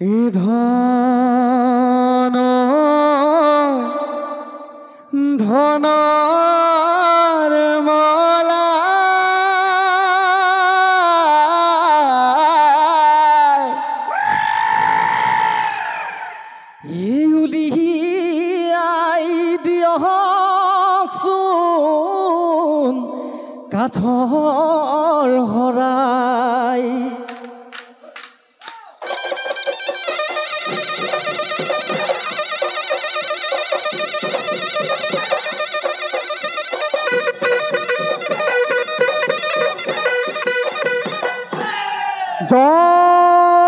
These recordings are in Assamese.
ধন ধনৰ মালা উলিয়াই দিয়কচোন কাঠৰ শৰাই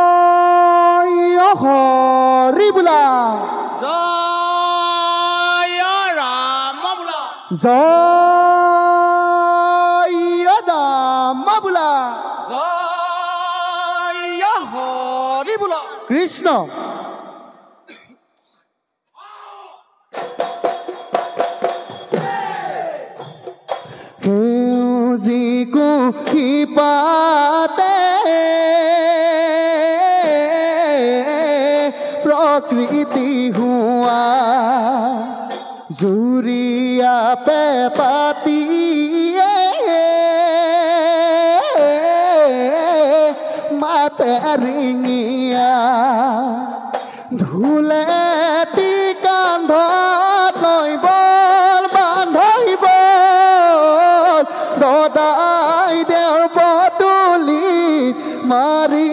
জয় হৰি বোলা জয় ৰাম বোলা জয় দাম বোলা জয় হৰি বোলা কৃষ্ণ সেউজী কুশী পাতে প্ৰকৃতি হোৱা জুৰীয়া পেপাতিয়ে মাতে ৰিঙিয়া ধুলেটি কান্ধত লৈ বল বান্ধৈ বল দদাই দেওৰ বদলি মাৰি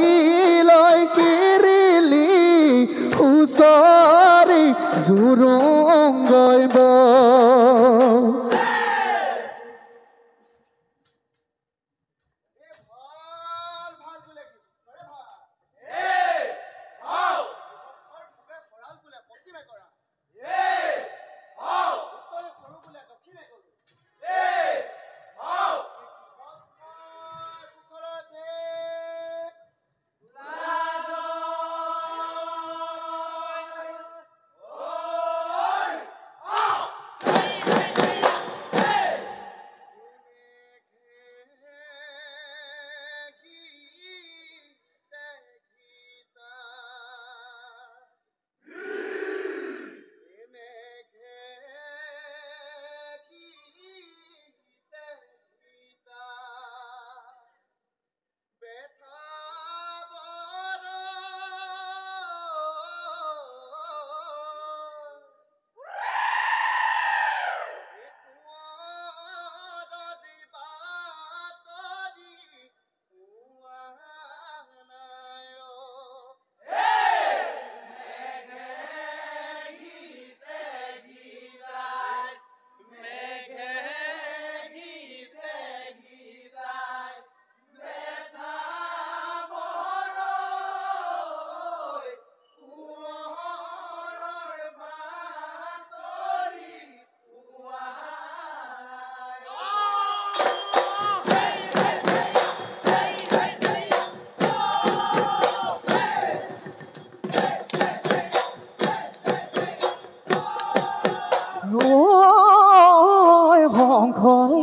লৈ কিৰিলি হুঁচৰি জোৰোং গৈ বল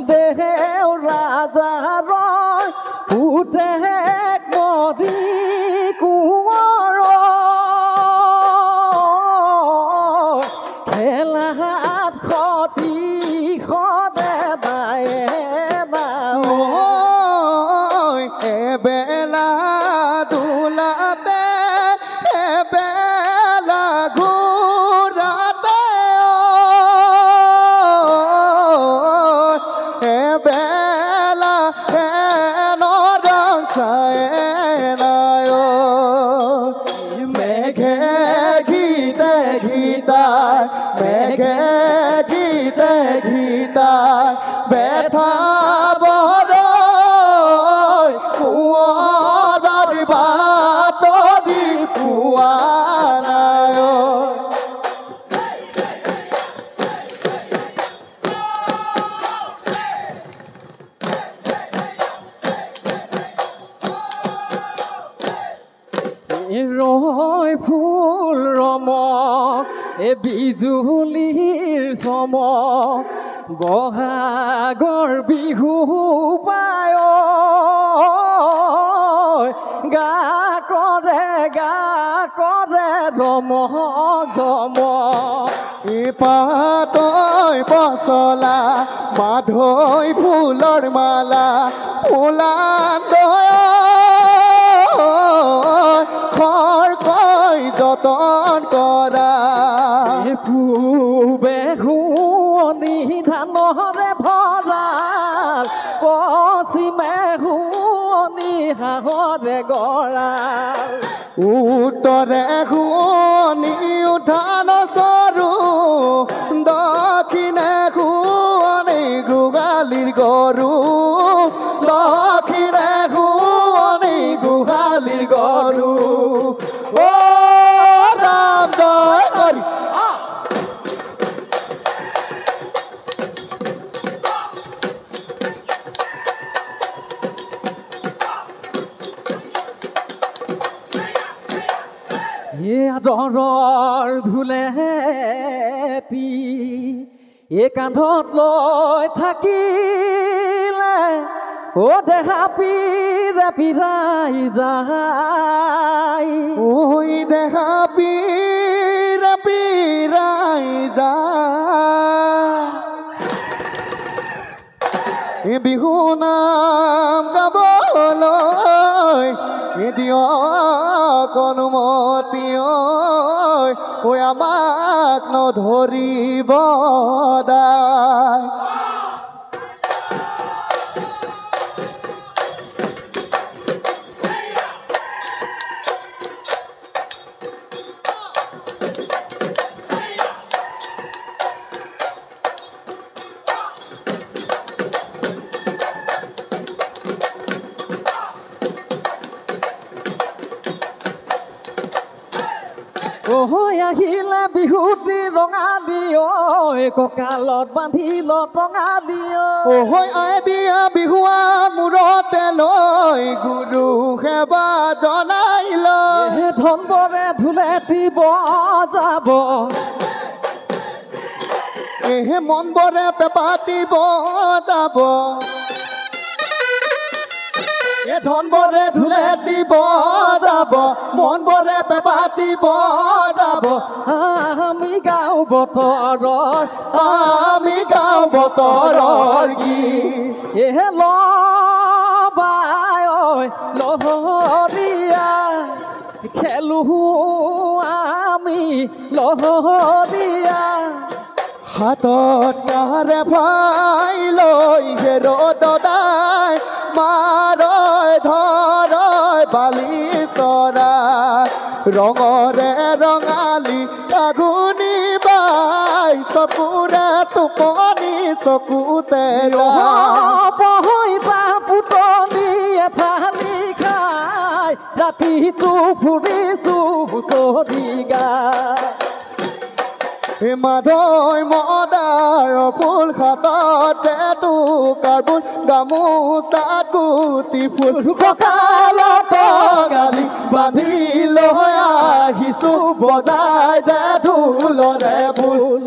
দেও ৰাজাৰ পুতেক নদী কোঁৱৰ খেলাত খতি সদে দায়ে এবেলা দোলাতে এবেলা ঘূৰাতে এবেলা নৰং চায় নায় মেঘে গীতে গীতাই মেঘে গীতে গীতাই বেথা বৰৈ কোঁৱৰৰ বাতৰি পোৱা নাই ৰয় ফুল ৰমক এ বিজুলীৰ চমক বহাগৰ বিহু পায় গা কৰে জমক জমক পাতই পচলা মাধৈ ফুলৰ মালা ফুলান খৰকৈ যতন কৰা পূবে শুৱনি ধানৰে ভঁৰাল পশ্চিমে শুৱনি হাঁহৰে গঁৰাল উত্তৰে শুৱনি উঠান চৰু দক্ষিণে শুৱনি গোহালিৰ গৰু দক্ষিণে শুৱনি গোহালিৰ গৰু অ ৰাম জয় হৰি আদৰৰ ধুলেটি কান্ধত লৈ থাকিলে অ' দেহা পীৰা পীৰাই যায় ঐ দেহা পীৰা পীৰাই যায় বিহু নাম গাবলৈ দিয়ক অনুমতি ঐ আমাক নধৰিব দায় আহিলে বিহুটি ৰঙা দিয় কঁকালত বান্ধিল টঙা দিয় আই দিয়া বিহুৱান মূৰতে লৈ গুৰু সেৱা জনাই লৈ ধনবৰে ঢোলেটি বজাব মন বৰে পেপাতি বজাব ধনবৰে ঢোলেটি বজাব মন বৰে পেপাতি বজাব আমি গাঁও বতৰৰ গীত লবাই লহৰীয়া খেলো আমি লহৰীয়া হাতত কাৰে ভাই লৈ হেৰ দদাই মাৰৈ ধৰৈ বালি চৰাই ৰঙৰে ৰঙালী আগুনি বাই চকুৰে টোপনি চকুতে পহইতা পুতনি এঠানি খাই ৰাতিটো ফুৰিছো হুঁচৰি গাই মাধৈ মদাৰ ফুল খাতত জেতু কাৰ্বুন গামোচাত গুটি ফুল কঁকালত গালি বান্ধি লৈ আহিছো বজাই দে ঢোলৰে ফুল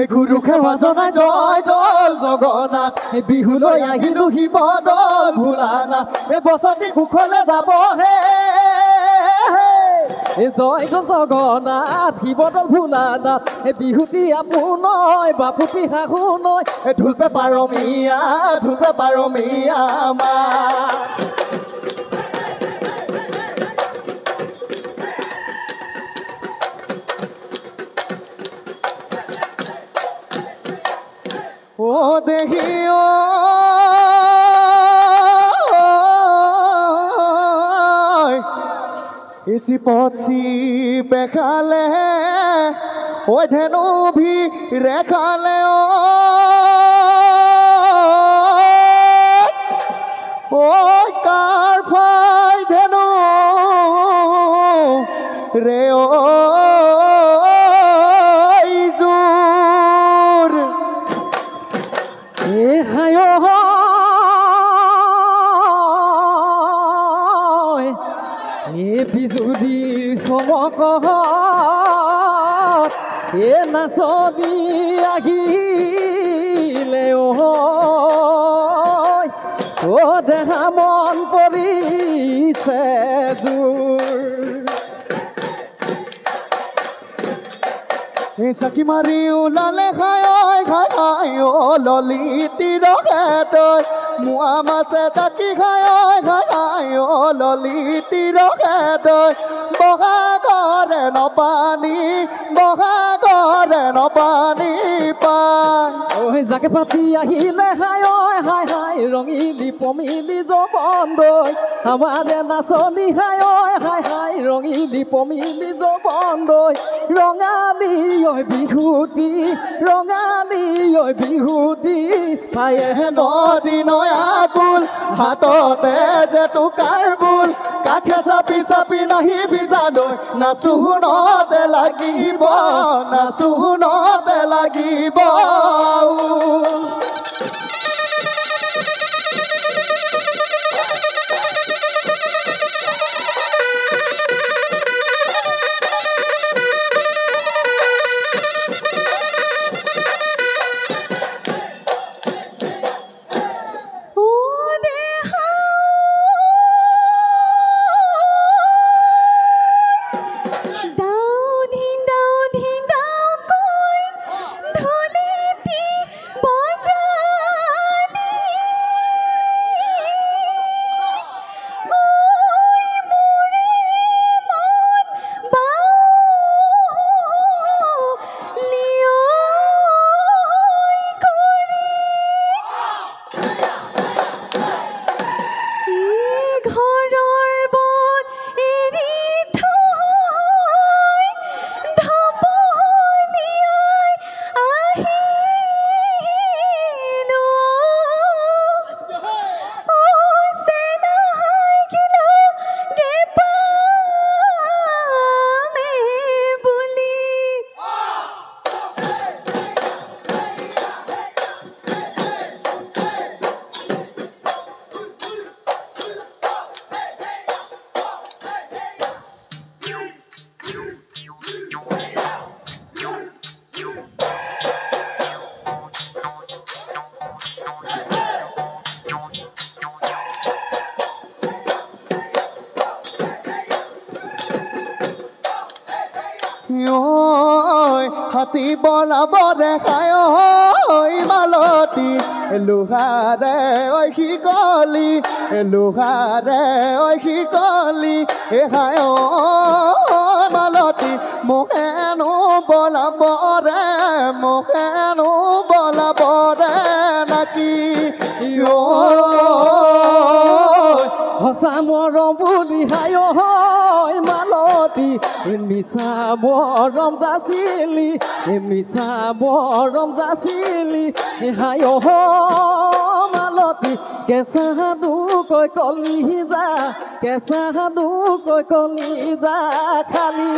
গুৰু সেৱা জনাই জয় দল জগন্নাথ বিহুলৈ আহিলো শিৱ দল ভোলানাথ বসতি কুশলে যাব হে জয় জগন্নাথ শিৱদল ভোলানাথ বিহুতি আপোনয় বাপুতি শাহু নয় ঢোল পেপাৰ মিয়া আমাৰ ও দেহি ইসি পছি বেখালে ও ধেনু ভি রেখালে ও কার ফাই ধেনু রে ও ইজুর এ হায় এ বিজুলীৰ চমকত এ নাচনি আহিলে ও দেহা মন পৰিছে জোৰ চাকি মাৰি ওলালে খাই ও ললিতি ৰখে তই মোৱা মাছে চাকি খাই ও ললিতি ৰখে তই বগা কৰে নপানী পাই ঐ জাকে পাতি আহিলে হাই ৰঙিলি পমিলি যৌৱন দৈ আমাৰে নাচনি হাই ৰঙিলি পমিলি যৌৱন দৈ ৰঙালী ঐ বিহুতি পায়ে নদী নয়াকুল হাততে যে টোকাৰ বুল কাষে চাপি নাহিবি জালৈ নাচো শুনতে লাগিব হাতী বলাব দেখায় মালতী লোহাৰে শিকলি এহায় মালতী মোকেনো বলাব ৰে নাকি সঁচা মৰম বুলি হায় মালতী মিছা মৰম যাচিলি হায় মালতী কেঁচা দুকৈ কলি যা খালি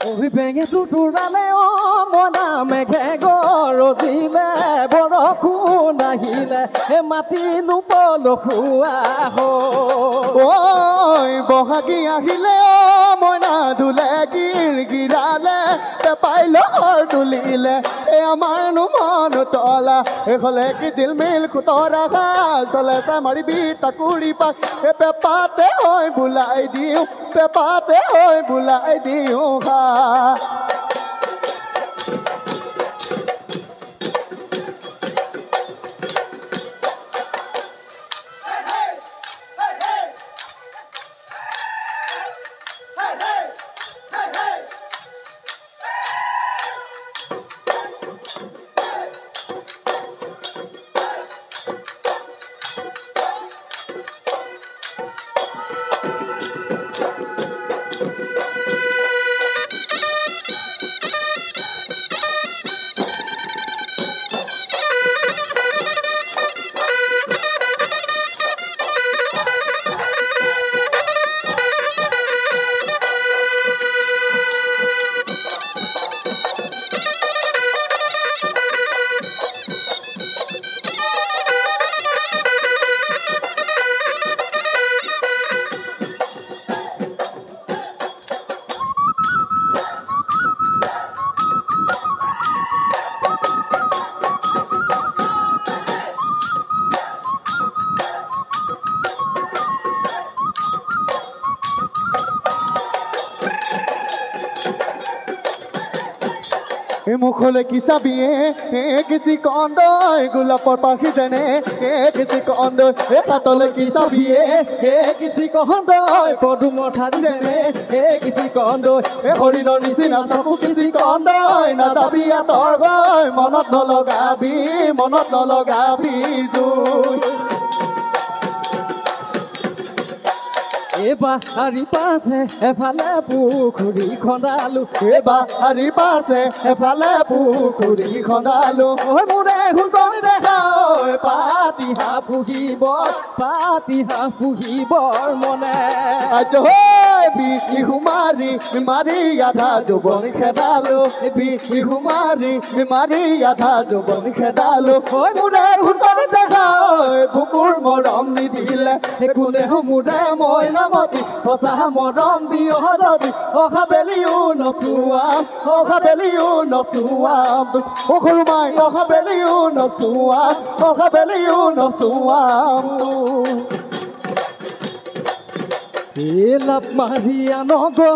বেঙে টুটুৰালে মনা মেঘে গৰজিলে বৰষুণ আহিলে মাটি নুপলসুৱা ঐ বহাগী আহিলে মইনা ধুলে গিৰালে পেপাই লহৰ তুলিলে আমাৰনো মন তলা এইফালে কি জিলমিল খুতৰা চলে মাৰিবি তাকুৰি পাক পেপাতে হৈ বোলাই দিওঁ পেপাতে হৈ বোলাই দিওঁ মুখলে কি চাবিয়ে কিছি কন্দই গোলাপৰ পাখি যেনে কিছি কন্দই হাতলে কি চাবিয়ে কিছি কন্দই পদুমৰ ঠাৰি যেনে কিছি কন্দই হৰিণৰ নিচিনা চকু কিছি কন্দই নাযাবি আঁতৰ গৈ মনত নলগাবি জুই বাৰী পাছে এফালে পুখুৰী খন্দালো বাৰী পাছে এফালে পুখুৰী খন্দালো মোৰে হুলকণ দেখা পাতি হাঁহ পুহিবৰ মনে বিহু মাৰি আধা যৌৱন খেদালো বিহু মাৰি আধা যৌৱন খেদালো মোৰে হুলকণ দেখা বুকুৰ মৰম নিদিলে কোনে মোৰে মই নামতি সঁচা মৰম দি অহা বেলিও নচুৱাম সৰু মাই অহা বেলিও নচুৱাম লাভ মাৰি আনগৈ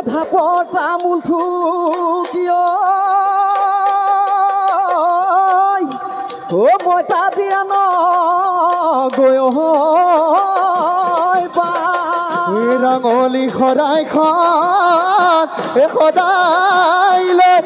ধাপৰ তামোল থুকিয় মই তাতি আনগৈ ৰঙলি শৰাইখন সদায় লৈ